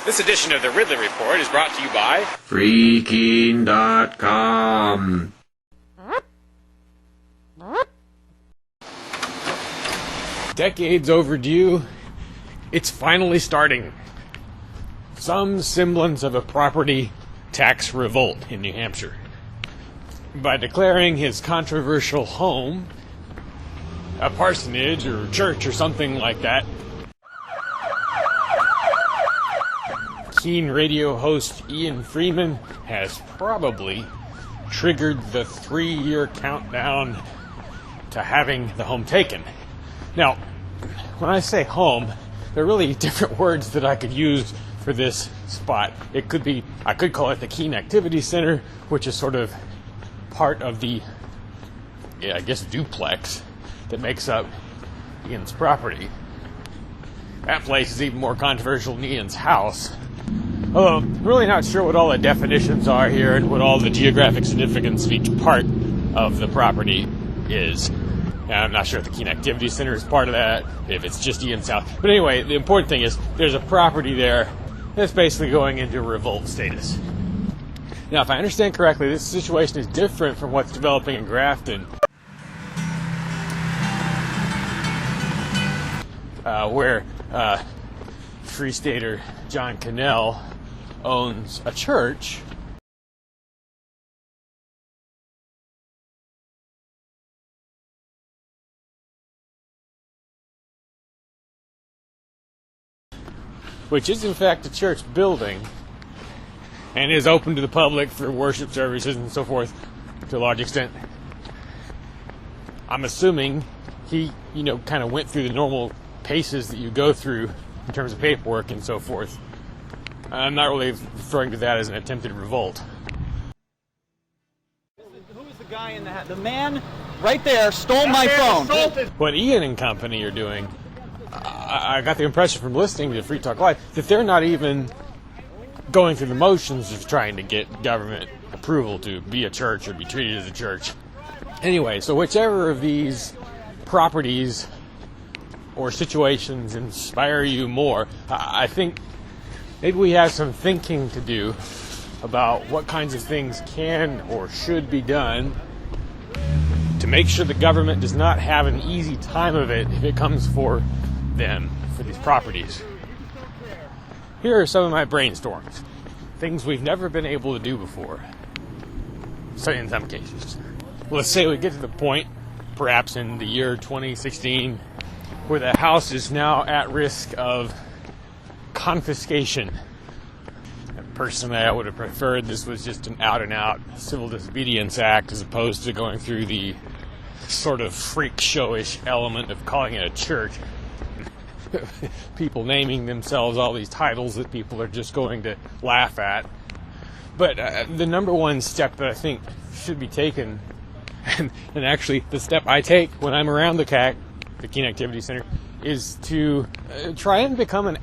This edition of the Ridley Report is brought to you by Freaking.com. Decades overdue, it's finally starting. Some semblance of a property tax revolt in New Hampshire. By declaring his controversial home a parsonage or church or something like that, keen radio host Ian Freeman has probably triggered the 3-year countdown to having the home taken. Now, when I say home, there are really different words that I could use for this spot. I could call it the Keene Activity Center, which is sort of part of the, duplex that makes up Ian's property. That place is even more controversial than Ian's house. Although, I'm really not sure what all the definitions are here and what all the geographic significance of each part of the property is. And I'm not sure if the Keene Activity Center is part of that, if it's just Ian's house. But anyway, the important thing is there's a property there that's basically going into revolt status. Now, if I understand correctly, this situation is different from what's developing in Grafton, where Free Stater John Cannell owns a church which is in fact a church building and is open to the public for worship services and so forth to a large extent. I'm assuming he, kind of went through the normal paces that you go through in terms of paperwork and so forth. I'm not really referring to that as an attempted revolt. Who is the guy in the hat? The man right there stole my phone. What Ian and company are doing, I got the impression from listening to Free Talk Live that they're not even going through the motions of trying to get government approval to be a church or be treated as a church. Anyway, so whichever of these properties or situations inspire you more, I think maybe we have some thinking to do about what kinds of things can or should be done to make sure the government does not have an easy time of it if it comes for them, for these properties. Here are some of my brainstorms. Things we've never been able to do before. So in some cases. Let's say we get to the point, perhaps in the year 2016, where the house is now at risk of confiscation. And personally, I would have preferred this was just an out-and-out civil disobedience act as opposed to going through the sort of freak showish element of calling it a church. People naming themselves all these titles that people are just going to laugh at. But the number one step that I think should be taken, and actually the step I take when I'm around the Keene Activity Center, is to try and become an